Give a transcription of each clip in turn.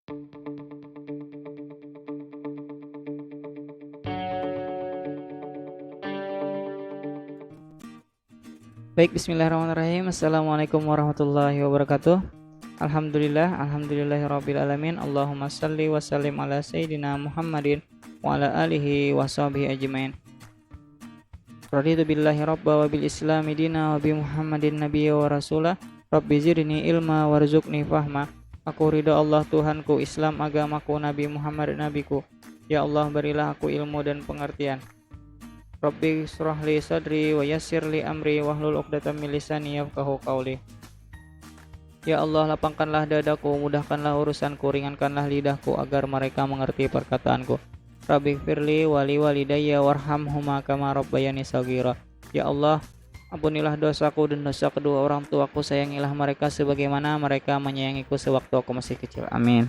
Baik, bismillahirrahmanirrahim. Assalamualaikum warahmatullahi wabarakatuh. Alhamdulillahirabbil alamin. Allahumma shalli wa sallim ala sayyidina Muhammadin wa ala alihi wa sahbihi ajmain. Raditu billahi rabba wa bil islami dina wa bi Muhammadin nabiyya wa rasulah. Rabbi zidni ilma warzuqni fahma. Aku ridha Allah Tuhanku, Islam agamaku, Nabi Muhammad nabiku. Ya Allah, berilah aku ilmu dan pengertian. Rabbi shrah li sadri wa yassir li amri wahlul 'uqdatam min lisani yafqahu qawli. Ya Allah, lapangkanlah dadaku, mudahkanlah urusanku, ringankanlah lidahku agar mereka mengerti perkataanku. Rabbi firli wali walidayya warhamhuma kama rabbayani shaghira. Ya Allah, ampunilah dosaku dan dosa kedua orang tuaku, sayangilah mereka sebagaimana mereka menyayangiku sewaktu aku masih kecil. Amin.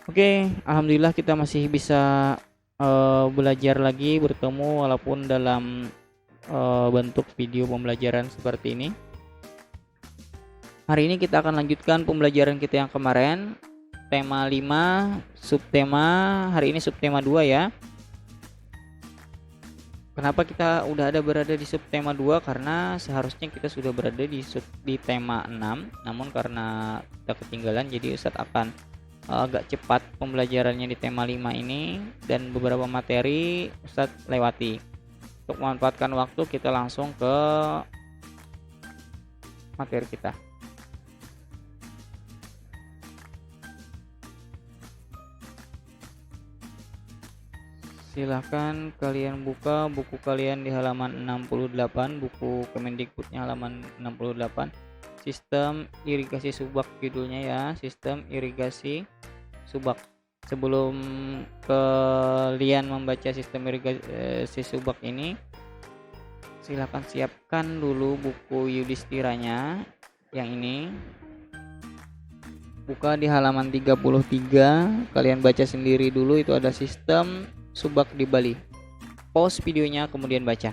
Oke, alhamdulillah kita masih bisa belajar lagi, bertemu walaupun dalam bentuk video pembelajaran seperti ini. Hari ini kita akan lanjutkan pembelajaran kita yang kemarin, tema 5, subtema. Hari ini subtema 2 ya. Kenapa kita udah berada di subtema 2? Karena seharusnya kita sudah berada di tema 6, namun karena kita ketinggalan, jadi Ustadz akan agak cepat pembelajarannya di tema 5 ini, dan beberapa materi Ustadz lewati. Untuk memanfaatkan waktu, kita langsung ke materi kita. Silahkan kalian buka buku kalian di halaman 68, buku Kemendikbudnya halaman 68. Sistem irigasi subak judulnya ya, sistem irigasi subak. Sebelum kalian membaca sistem irigasi subak ini, silahkan siapkan dulu buku Yudhisthiranya yang ini. Buka di halaman 33, kalian baca sendiri dulu, itu ada sistem subak di Bali. Pause videonya kemudian baca.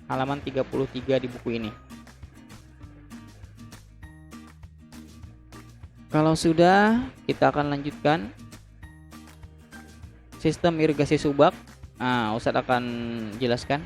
Halaman 33 di buku ini. Kalau sudah, kita akan lanjutkan sistem irigasi subak. Ustadz akan jelaskan.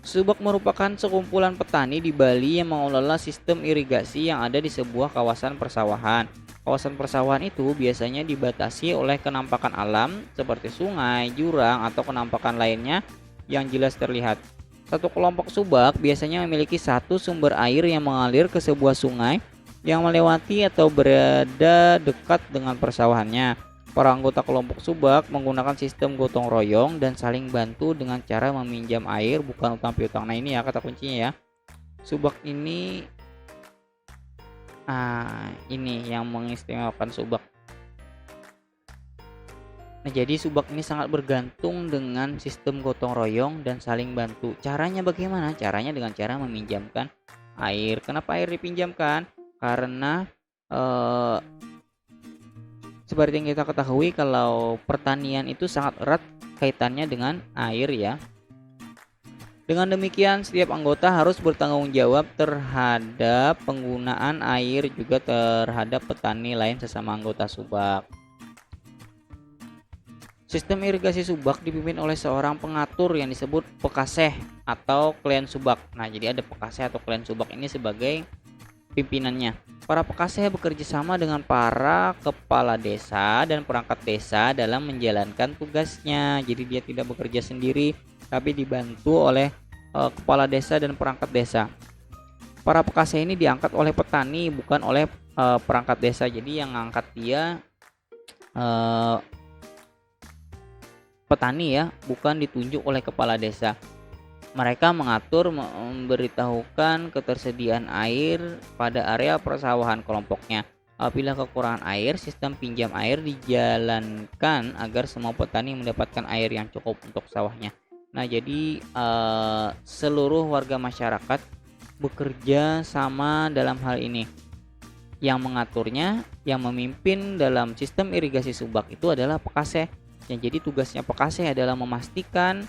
Subak merupakan sekumpulan petani di Bali yang mengelola sistem irigasi yang ada di sebuah kawasan persawahan. Kawasan persawahan itu biasanya dibatasi oleh kenampakan alam seperti sungai, jurang, atau kenampakan lainnya yang jelas terlihat. Satu kelompok subak biasanya memiliki satu sumber air yang mengalir ke sebuah sungai yang melewati atau berada dekat dengan persawahannya. Para anggota kelompok subak menggunakan sistem gotong royong dan saling bantu dengan cara meminjam air, bukan utang piutang. Nah, ini ya kata kuncinya ya. Subak ini ini yang mengistimewakan subak. Nah, jadi subak ini sangat bergantung dengan sistem gotong royong dan saling bantu. Caranya bagaimana? Caranya dengan cara meminjamkan air. Kenapa air dipinjamkan? Karena seperti yang kita ketahui, kalau pertanian itu sangat erat kaitannya dengan air ya. Dengan demikian, setiap anggota harus bertanggung jawab terhadap penggunaan air, juga terhadap petani lain sesama anggota subak. Sistem irigasi subak dipimpin oleh seorang pengatur yang disebut pekaseh atau klen subak. Nah, jadi ada pekaseh atau klen subak ini sebagai pimpinannya. Para pekaseh bekerja sama dengan para kepala desa dan perangkat desa dalam menjalankan tugasnya. Jadi dia tidak bekerja sendiri, tapi dibantu oleh kepala desa dan perangkat desa. Para pekaseh ini diangkat oleh petani, bukan oleh perangkat desa. Jadi yang ngangkat dia petani ya, bukan ditunjuk oleh kepala desa. Mereka mengatur, memberitahukan ketersediaan air pada area persawahan kelompoknya. Apabila kekurangan air, sistem pinjam air dijalankan agar semua petani mendapatkan air yang cukup untuk sawahnya. Nah, jadi seluruh warga masyarakat bekerja sama dalam hal ini. Yang mengaturnya, yang memimpin dalam sistem irigasi subak itu adalah pekaseh. Yang jadi tugasnya pekaseh adalah memastikan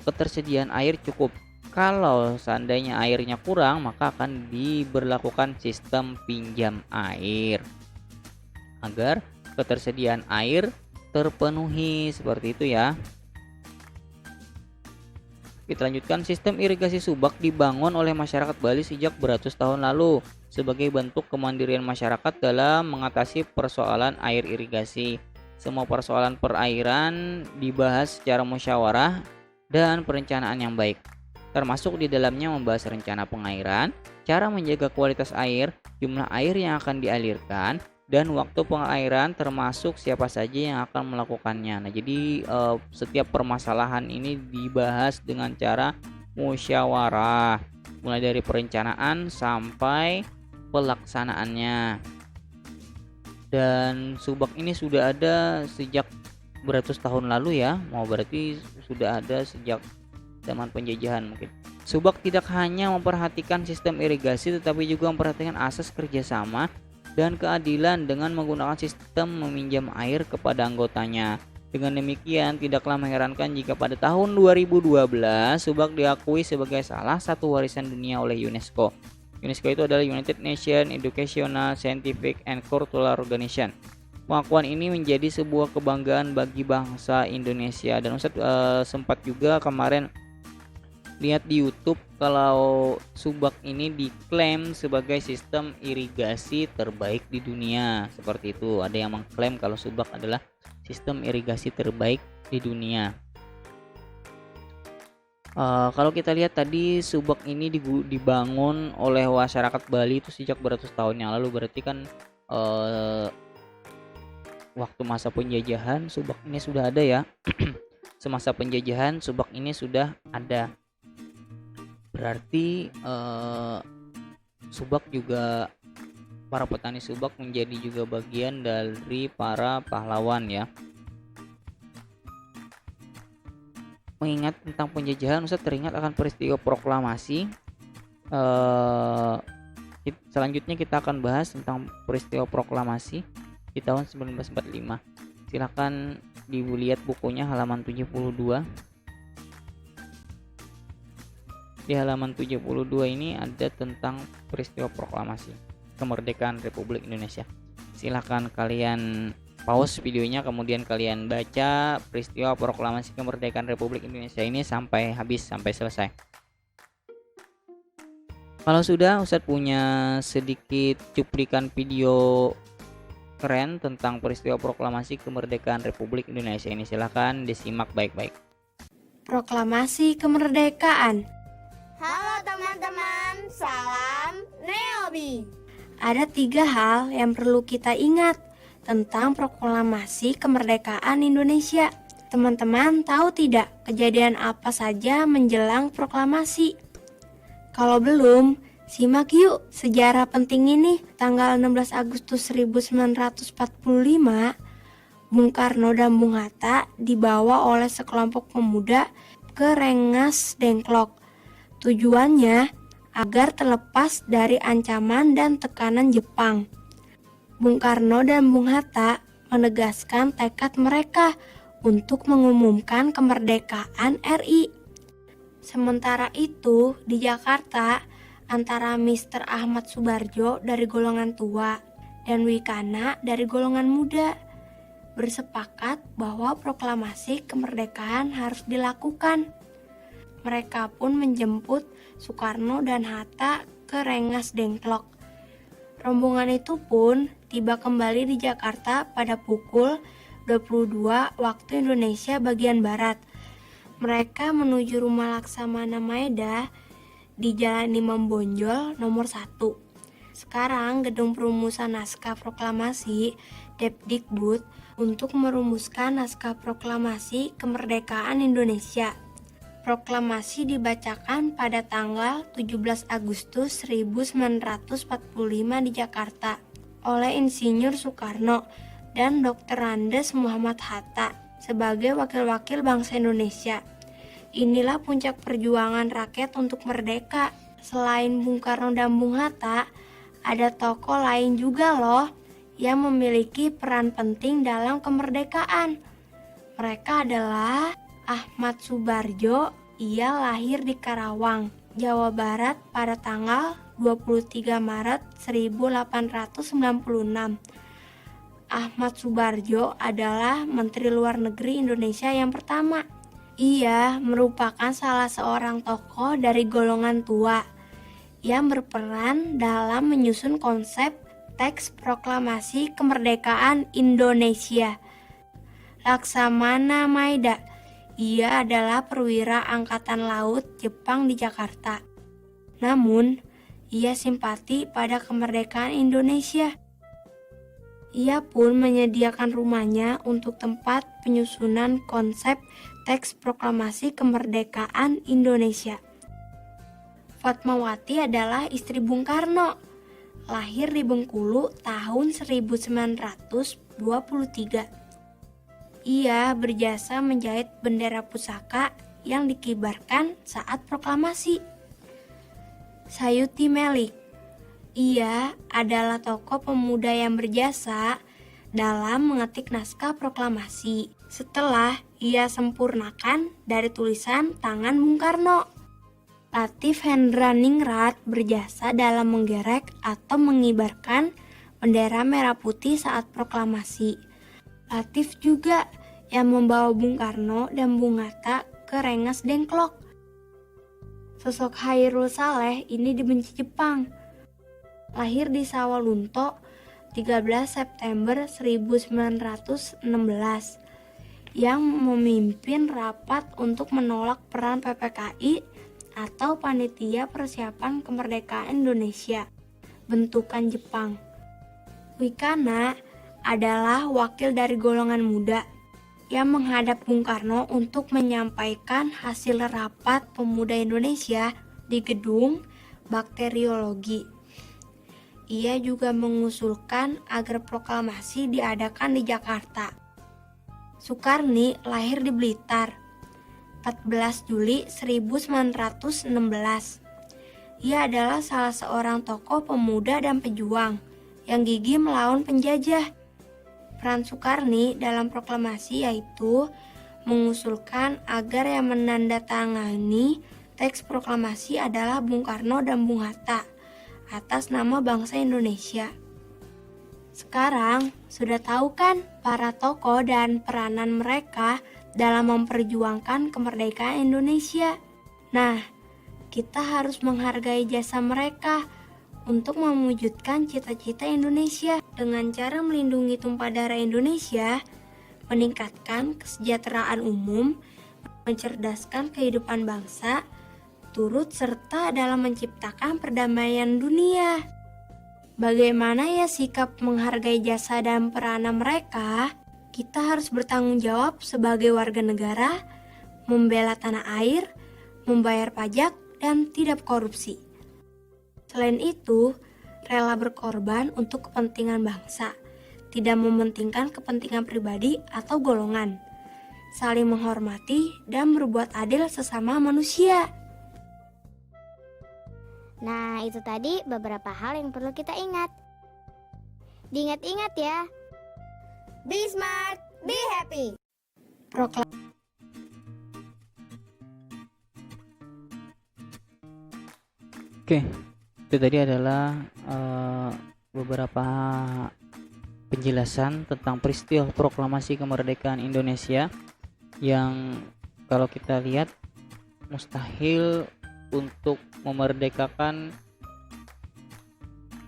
ketersediaan air cukup. Kalau seandainya airnya kurang, maka akan diberlakukan sistem pinjam air agar ketersediaan air terpenuhi, seperti itu ya. Kita lanjutkan, sistem irigasi subak dibangun oleh masyarakat Bali sejak beratus tahun lalu sebagai bentuk kemandirian masyarakat dalam mengatasi persoalan air irigasi. Semua persoalan perairan dibahas secara musyawarah dan perencanaan yang baik, termasuk di dalamnya membahas rencana pengairan, cara menjaga kualitas air, jumlah air yang akan dialirkan, dan waktu pengairan, termasuk siapa saja yang akan melakukannya. Nah, jadi setiap permasalahan ini dibahas dengan cara musyawarah, mulai dari perencanaan sampai pelaksanaannya. Dan subak ini sudah ada sejak beratus tahun lalu ya, mau berarti sudah ada sejak zaman penjajahan mungkin. Subak tidak hanya memperhatikan sistem irigasi tetapi juga memperhatikan asas kerjasama dan keadilan dengan menggunakan sistem meminjam air kepada anggotanya. Dengan demikian, tidaklah mengherankan jika pada tahun 2012 subak diakui sebagai salah satu warisan dunia oleh UNESCO. UNESCO itu adalah United Nations Educational, Scientific, and Cultural Organization. Pengakuan ini menjadi sebuah kebanggaan bagi bangsa Indonesia. Dan Ustadz sempat juga kemarin lihat di YouTube kalau subak ini diklaim sebagai sistem irigasi terbaik di dunia. Seperti itu, ada yang mengklaim kalau subak adalah sistem irigasi terbaik di dunia. Kalau kita lihat tadi subak ini dibangun oleh masyarakat Bali itu sejak beratus tahun yang lalu, berarti kan waktu masa penjajahan subak ini sudah ada ya. Semasa penjajahan subak ini sudah ada, berarti subak juga, para petani subak menjadi juga bagian dari para pahlawan ya. Mengingat tentang penjajahan, Ustaz teringat akan peristiwa proklamasi. Selanjutnya kita akan bahas tentang peristiwa proklamasi di tahun 1945. Silakan dilihat bukunya halaman 72. Di halaman 72 ini ada tentang peristiwa proklamasi kemerdekaan Republik Indonesia. Silakan kalian pause videonya, kemudian kalian baca peristiwa proklamasi kemerdekaan Republik Indonesia ini sampai habis, sampai selesai. Kalau sudah, Ustadz punya sedikit cuplikan video keren tentang peristiwa proklamasi kemerdekaan Republik Indonesia ini. Silahkan disimak baik-baik. Proklamasi kemerdekaan. Halo teman-teman, salam Neobi. Ada 3 hal yang perlu kita ingat tentang proklamasi kemerdekaan Indonesia. Teman-teman tahu tidak kejadian apa saja menjelang proklamasi? Kalau belum, simak yuk sejarah penting ini. Tanggal 16 Agustus 1945, Bung Karno dan Bung Hatta dibawa oleh sekelompok pemuda ke Rengas Dengklok. Tujuannya agar terlepas dari ancaman dan tekanan Jepang. Bung Karno dan Bung Hatta menegaskan tekad mereka untuk mengumumkan kemerdekaan RI. Sementara itu, di Jakarta, antara Mr. Ahmad Subarjo dari golongan tua dan Wikana dari golongan muda bersepakat bahwa proklamasi kemerdekaan harus dilakukan. Mereka pun menjemput Soekarno dan Hatta ke Rengas Dengklok. Rombongan itu pun tiba kembali di Jakarta pada pukul 22 waktu Indonesia bagian Barat. Mereka menuju rumah Laksamana Maeda di Jalan Imam Bonjol nomor 1. Sekarang gedung perumusan naskah proklamasi Depdikbud untuk merumuskan naskah proklamasi kemerdekaan Indonesia. Proklamasi dibacakan pada tanggal 17 Agustus 1945 di Jakarta oleh Insinyur Soekarno dan Dr. Andes Muhammad Hatta sebagai wakil-wakil bangsa Indonesia. Inilah puncak perjuangan rakyat untuk merdeka. Selain Bung Karno dan Bung Hatta, ada tokoh lain juga loh yang memiliki peran penting dalam kemerdekaan. Mereka adalah Ahmad Subarjo, Ia lahir di Karawang, Jawa Barat pada tanggal 23 Maret 1896. Ahmad Subarjo adalah Menteri Luar Negeri Indonesia yang pertama. Ia merupakan salah seorang tokoh dari golongan tua yang berperan dalam menyusun konsep teks proklamasi kemerdekaan Indonesia. Laksamana Maeda, ia adalah perwira Angkatan Laut Jepang di Jakarta. Namun, ia simpati pada kemerdekaan Indonesia. Ia pun menyediakan rumahnya untuk tempat penyusunan konsep teks proklamasi kemerdekaan Indonesia. Fatmawati adalah istri Bung Karno. Lahir di Bengkulu tahun 1923. Ia berjasa menjahit bendera pusaka yang dikibarkan saat proklamasi. Sayuti Melik, ia adalah tokoh pemuda yang berjasa dalam mengetik naskah proklamasi setelah ia sempurnakan dari tulisan tangan Bung Karno. Latif Hendraningrat berjasa dalam menggerek atau mengibarkan bendera merah putih saat proklamasi. Latif juga yang membawa Bung Karno dan Bung Hatta ke Rengas Dengklok. Sosok Chairul Saleh ini dibenci Jepang. Lahir di Sawalunto 13 September 1916 yang memimpin rapat untuk menolak peran PPKI atau Panitia Persiapan Kemerdekaan Indonesia bentukan Jepang. Wikana adalah wakil dari golongan muda yang menghadap Bung Karno untuk menyampaikan hasil rapat pemuda Indonesia di gedung bakteriologi. Ia juga mengusulkan agar proklamasi diadakan di Jakarta. Soekarni lahir di Blitar 14 Juli 1916. Ia adalah salah seorang tokoh pemuda dan pejuang yang gigih melawan penjajah. Peran Soekarni dalam proklamasi yaitu mengusulkan agar yang menandatangani teks proklamasi adalah Bung Karno dan Bung Hatta atas nama bangsa Indonesia. Sekarang sudah tahu kan para tokoh dan peranan mereka dalam memperjuangkan kemerdekaan Indonesia. Nah, kita harus menghargai jasa mereka untuk mewujudkan cita-cita Indonesia dengan cara melindungi tumpah darah Indonesia, meningkatkan kesejahteraan umum, mencerdaskan kehidupan bangsa, turut serta dalam menciptakan perdamaian dunia. Bagaimana ya sikap menghargai jasa dan peranan mereka? Kita harus bertanggung jawab sebagai warga negara, membela tanah air, membayar pajak, dan tidak korupsi. Selain itu, rela berkorban untuk kepentingan bangsa, tidak mementingkan kepentingan pribadi atau golongan, saling menghormati dan berbuat adil sesama manusia. Nah, itu tadi beberapa hal yang perlu kita ingat. Diingat-ingat ya. Be smart, be happy. Oke, itu tadi adalah beberapa penjelasan tentang peristiwa proklamasi kemerdekaan Indonesia yang kalau kita lihat mustahil untuk memerdekakan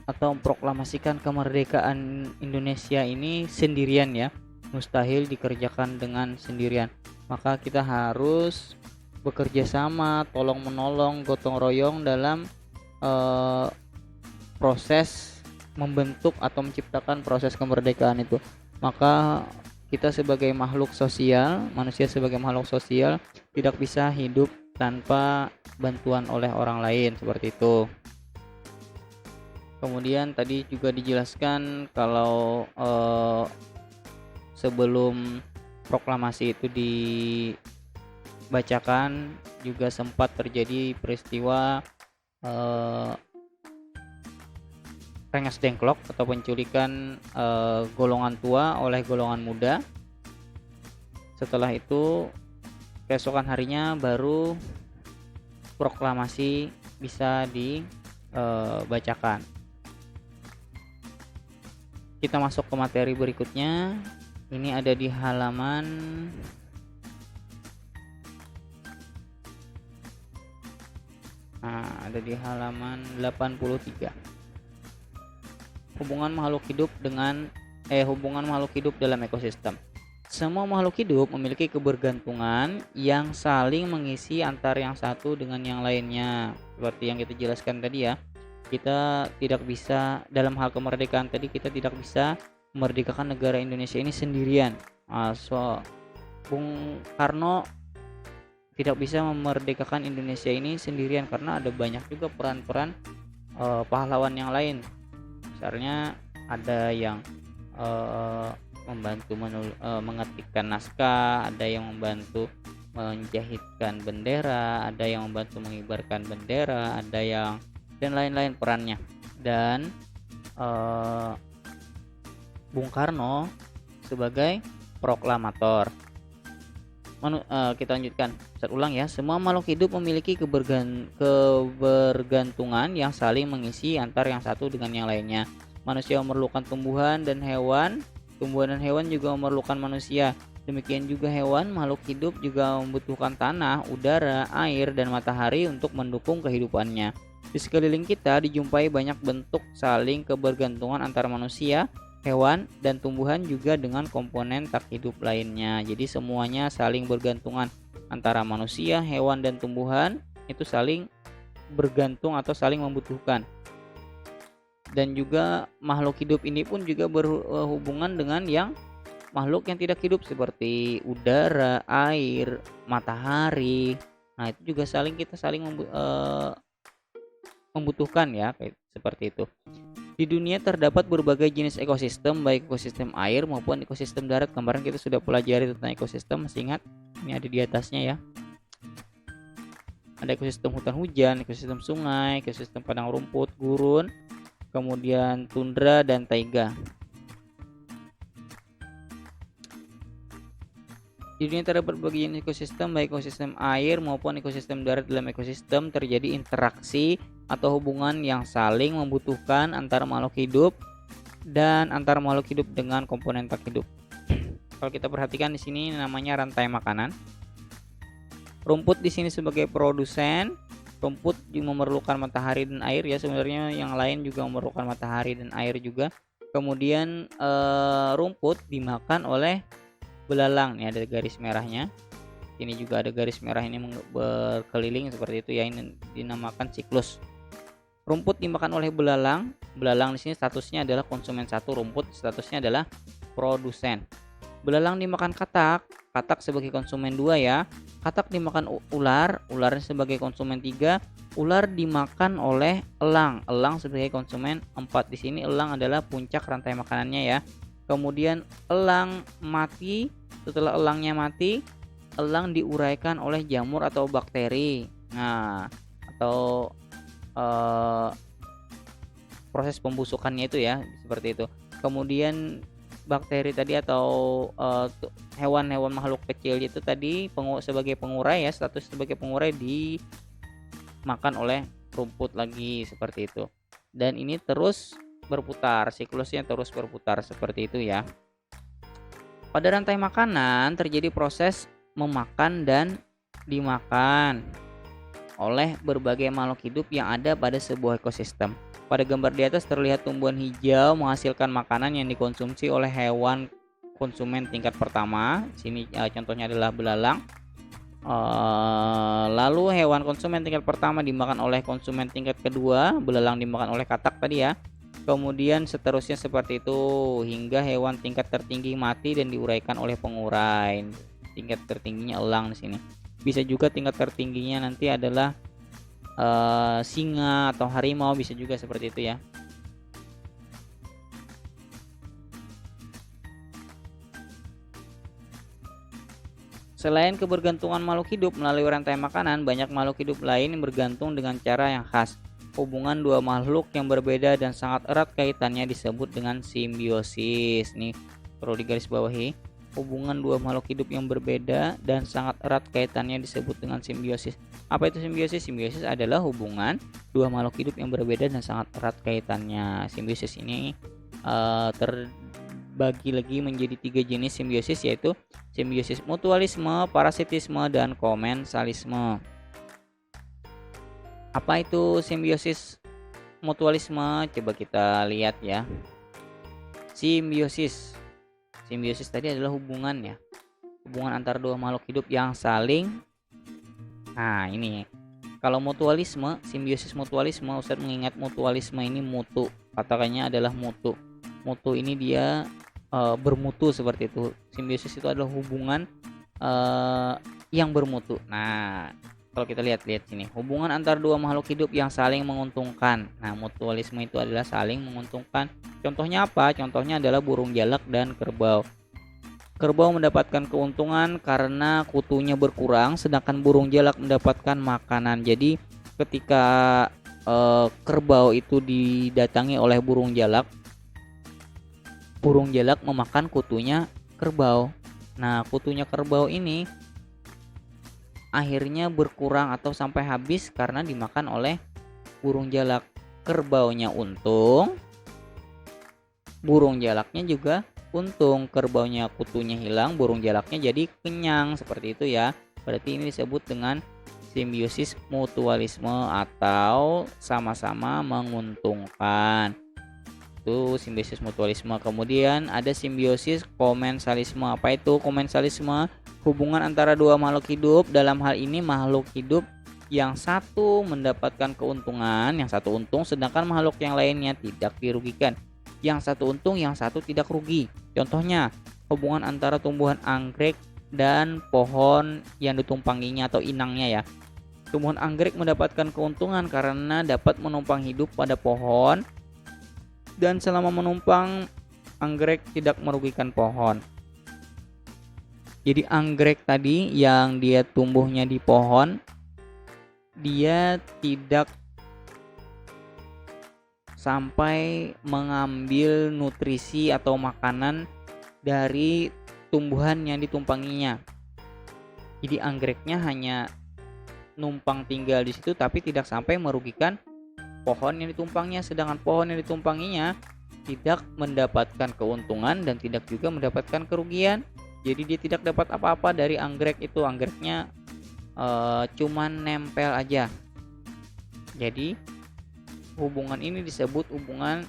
atau memproklamasikan kemerdekaan Indonesia ini sendirian ya, mustahil dikerjakan dengan sendirian. Maka kita harus bekerja sama, tolong menolong, gotong royong dalam proses membentuk atau menciptakan proses kemerdekaan itu. Maka kita sebagai makhluk sosial, manusia sebagai makhluk sosial tidak bisa hidup tanpa bantuan oleh orang lain, seperti itu. Kemudian tadi juga dijelaskan kalau sebelum proklamasi itu dibacakan juga sempat terjadi peristiwa Rengas Dengklok atau penculikan golongan tua oleh golongan muda. Setelah itu keesokan harinya baru proklamasi bisa dibacakan. Kita masuk ke materi berikutnya. Ini ada di halaman ada di halaman 83. Hubungan makhluk hidup dalam ekosistem. Semua makhluk hidup memiliki kebergantungan yang saling mengisi antara yang satu dengan yang lainnya. Seperti yang kita jelaskan tadi ya. Kita tidak bisa, dalam hal kemerdekaan tadi, kita tidak bisa memerdekakan negara Indonesia ini sendirian. Bung Karno tidak bisa memerdekakan Indonesia ini sendirian karena ada banyak juga peran-peran pahlawan yang lain. Misalnya ada yang membantu mengetikkan naskah, ada yang membantu menjahitkan bendera, ada yang membantu mengibarkan bendera, ada yang dan lain-lain perannya. Dan Bung Karno sebagai proklamator. Kita lanjutkan. Saya ulang ya. Semua makhluk hidup memiliki kebergantungan yang saling mengisi antara yang satu dengan yang lainnya. Manusia memerlukan tumbuhan dan hewan. Tumbuhan dan hewan juga memerlukan manusia. Demikian juga hewan, makhluk hidup juga membutuhkan tanah, udara, air, dan matahari untuk mendukung kehidupannya. Di sekeliling kita dijumpai banyak bentuk saling kebergantungan antara manusia, hewan, dan tumbuhan juga dengan komponen tak hidup lainnya. Jadi semuanya saling bergantungan antara manusia, hewan, dan tumbuhan itu saling bergantung atau saling membutuhkan. Dan juga makhluk hidup ini pun juga berhubungan dengan yang makhluk yang tidak hidup seperti udara, air, matahari. Nah, itu juga kita saling membutuhkan ya, kayak seperti itu. Di dunia terdapat berbagai jenis ekosistem, baik ekosistem air maupun ekosistem darat. Kemarin kita sudah pelajari tentang ekosistem, masih ingat? Ini ada di atasnya ya. Ada ekosistem hutan hujan, ekosistem sungai, ekosistem padang rumput, gurun, kemudian tundra dan taiga. Di dunia terdapat berbagai jenis ekosistem, baik ekosistem air maupun ekosistem darat. Dalam ekosistem terjadi interaksi atau hubungan yang saling membutuhkan antara makhluk hidup dan antara makhluk hidup dengan komponen tak hidup. Kalau kita perhatikan di sini namanya rantai makanan. Rumput di sini sebagai produsen. Rumput memerlukan matahari dan air ya, sebenarnya yang lain juga memerlukan matahari dan air juga. Kemudian rumput dimakan oleh belalang. Nih ada garis merahnya. Ini juga ada garis merah, ini berkeliling seperti itu ya, ini dinamakan siklus. Rumput dimakan oleh belalang. Belalang di sini statusnya adalah konsumen satu, rumput statusnya adalah produsen. Belalang dimakan katak, katak sebagai konsumen 2 ya. Katak dimakan ular, ularnya sebagai konsumen 3. Ular dimakan oleh elang, elang sebagai konsumen 4. Di sini elang adalah puncak rantai makanannya ya. Kemudian elang mati. Setelah elangnya mati, elang diuraikan oleh jamur atau bakteri. Nah, atau proses pembusukannya itu ya, seperti itu. Kemudian bakteri tadi atau hewan-hewan makhluk kecil itu tadi sebagai pengurai ya, status sebagai pengurai dimakan oleh rumput lagi, seperti itu. Dan ini terus berputar, siklusnya terus berputar seperti itu ya. Pada rantai makanan terjadi proses memakan dan dimakan oleh berbagai makhluk hidup yang ada pada sebuah ekosistem. Pada gambar di atas terlihat tumbuhan hijau menghasilkan makanan yang dikonsumsi oleh hewan konsumen tingkat pertama. Sini contohnya adalah belalang. Lalu hewan konsumen tingkat pertama dimakan oleh konsumen tingkat kedua, belalang dimakan oleh katak tadi ya. Kemudian seterusnya seperti itu hingga hewan tingkat tertinggi mati dan diuraikan oleh pengurai. Tingkat tertingginya elang di sini. Bisa juga tingkat tertingginya nanti adalah singa atau harimau, bisa juga seperti itu ya. Selain kebergantungan makhluk hidup melalui rantai makanan, banyak makhluk hidup lain yang bergantung dengan cara yang khas. Hubungan dua makhluk yang berbeda dan sangat erat kaitannya disebut dengan simbiosis. Nih perlu digarisbawahi. hubungan dua makhluk hidup yang berbeda dan sangat erat kaitannya disebut dengan simbiosis. Apa itu simbiosis? Simbiosis adalah hubungan dua makhluk hidup yang berbeda dan sangat erat kaitannya. Simbiosis ini terbagi lagi menjadi 3 jenis simbiosis, yaitu simbiosis mutualisme, parasitisme, dan komensalisme. Apa itu simbiosis mutualisme? Coba kita lihat ya. Simbiosis tadi adalah hubungan antara dua makhluk hidup yang saling. Nah ini, kalau mutualisme, simbiosis mutualisme, Ustadz mengingat mutualisme ini mutu, katakannya adalah mutu. Mutu ini dia bermutu seperti itu. Simbiosis itu adalah hubungan yang bermutu. Nah, kalau kita lihat sini, hubungan antara dua makhluk hidup yang saling menguntungkan. Nah, mutualisme itu adalah saling menguntungkan. Contohnya apa? Contohnya adalah burung jalak dan kerbau. Kerbau mendapatkan keuntungan karena kutunya berkurang, sedangkan burung jalak mendapatkan makanan. Jadi ketika kerbau itu didatangi oleh burung jalak memakan kutunya kerbau. Nah, kutunya kerbau ini akhirnya berkurang atau sampai habis karena dimakan oleh burung jalak. Kerbaunya untung, burung jalaknya juga untung. Kerbaunya kutunya hilang, burung jalaknya jadi kenyang, seperti itu ya. Berarti ini disebut dengan simbiosis mutualisme atau sama-sama menguntungkan. Itu simbiosis mutualisme. Kemudian ada simbiosis komensalisme. Apa itu komensalisme? Hubungan antara dua makhluk hidup, dalam hal ini makhluk hidup yang satu mendapatkan keuntungan, yang satu untung, sedangkan makhluk yang lainnya tidak dirugikan. Yang satu untung, yang satu tidak rugi. Contohnya, hubungan antara tumbuhan anggrek dan pohon yang ditumpanginya atau inangnya ya. Tumbuhan anggrek mendapatkan keuntungan karena dapat menumpang hidup pada pohon, dan selama menumpang, anggrek tidak merugikan pohon. Jadi anggrek tadi yang dia tumbuhnya di pohon, dia tidak sampai mengambil nutrisi atau makanan dari tumbuhan yang ditumpanginya. Jadi anggreknya hanya numpang tinggal di situ tapi tidak sampai merugikan pohon yang ditumpangnya, sedangkan pohon yang ditumpanginya tidak mendapatkan keuntungan dan tidak juga mendapatkan kerugian. Jadi dia tidak dapat apa-apa dari anggrek itu. Anggreknya cuman nempel aja. Jadi hubungan ini disebut hubungan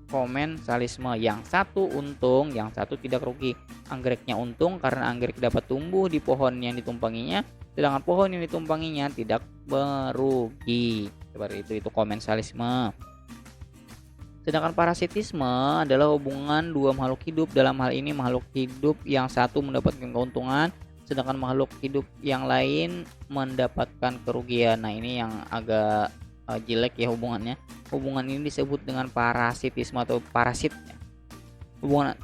komensalisme. Yang satu untung, yang satu tidak rugi. Anggreknya untung karena anggrek dapat tumbuh di pohon yang ditumpanginya, sedangkan pohon yang ditumpanginya tidak merugi. Seperti itu komensalisme. Sedangkan parasitisme adalah hubungan dua makhluk hidup, dalam hal ini makhluk hidup yang satu mendapatkan keuntungan, sedangkan makhluk hidup yang lain mendapatkan kerugian. Nah, ini yang agak jelek ya hubungannya. Hubungan ini disebut dengan parasitisme atau parasit.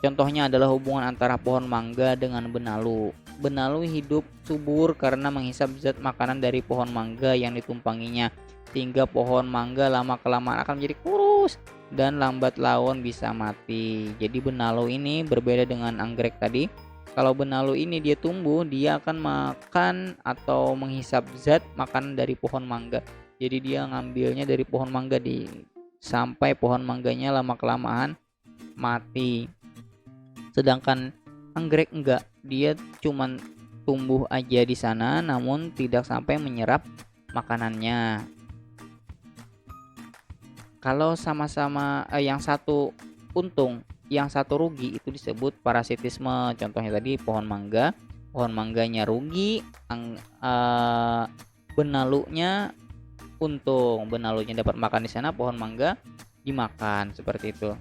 Contohnya adalah hubungan antara pohon mangga dengan benalu. Benalu hidup subur karena menghisap zat makanan dari pohon mangga yang ditumpanginya, sehingga pohon mangga lama-kelamaan akan menjadi kurus dan lambat laun bisa mati. Jadi benalu ini berbeda dengan anggrek tadi. Kalau benalu ini dia tumbuh, dia akan makan atau menghisap zat makanan dari pohon mangga. Jadi dia ngambilnya dari pohon mangga sampai pohon mangganya lama-kelamaan mati. Sedangkan anggrek enggak, dia cuman tumbuh aja di sana namun tidak sampai menyerap makanannya. Kalau sama-sama yang satu untung, yang satu rugi, itu disebut parasitisme. Contohnya tadi pohon mangganya rugi, benalunya untung, benalunya dapat makan di sana, pohon mangga dimakan, seperti itu.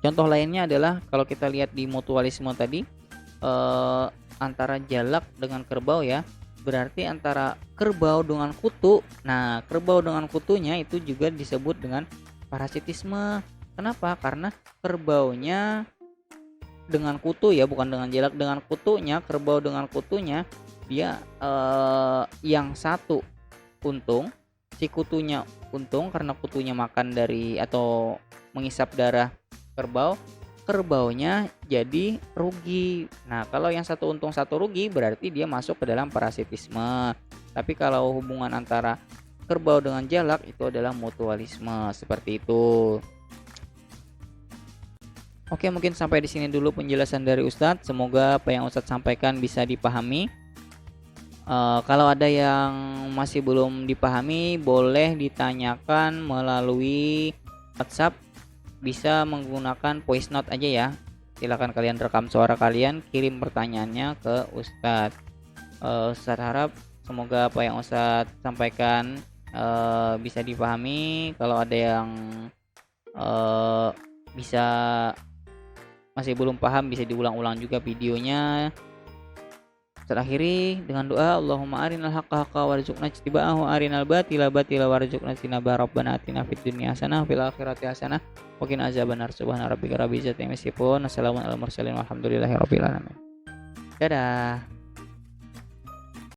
Contoh lainnya adalah kalau kita lihat di mutualisme tadi, antara jalak dengan kerbau ya. Berarti antara kerbau dengan kutu. Nah, kerbau dengan kutunya itu juga disebut dengan parasitisme. Kenapa? Karena kerbaunya dengan kutu ya, bukan dengan jalak, dengan kutunya. Kerbau dengan kutunya dia yang satu untung, si kutunya untung karena kutunya makan dari atau menghisap darah kerbau. kerbaunya jadi rugi. Nah, kalau yang satu untung satu rugi berarti dia masuk ke dalam parasitisme. Tapi kalau hubungan antara kerbau dengan jalak itu adalah mutualisme, seperti itu. Oke, mungkin sampai di sini dulu penjelasan dari Ustadz. Semoga apa yang Ustadz sampaikan bisa dipahami. Kalau ada yang masih belum dipahami, boleh ditanyakan melalui WhatsApp. Bisa menggunakan voice note aja ya. Silakan kalian rekam suara kalian, kirim pertanyaannya ke Ustadz. Ustadz harap semoga apa yang Ustadz sampaikan bisa dipahami. Kalau ada yang bisa masih belum paham, bisa diulang-ulang juga videonya. Terakhiri dengan doa, Allahumma arinal haqqa haqqa warzuqna ijtiba'ahu, arinal batila batila warzuqna tinaba, rabbana atina fid dunya hasanah fil akhirati hasanah wa qina azabannar. Subhana rabbika rabbil izzati amma yasifun. Wassalamu alal mursalin walhamdulillahi rabbil alamin. Dadah.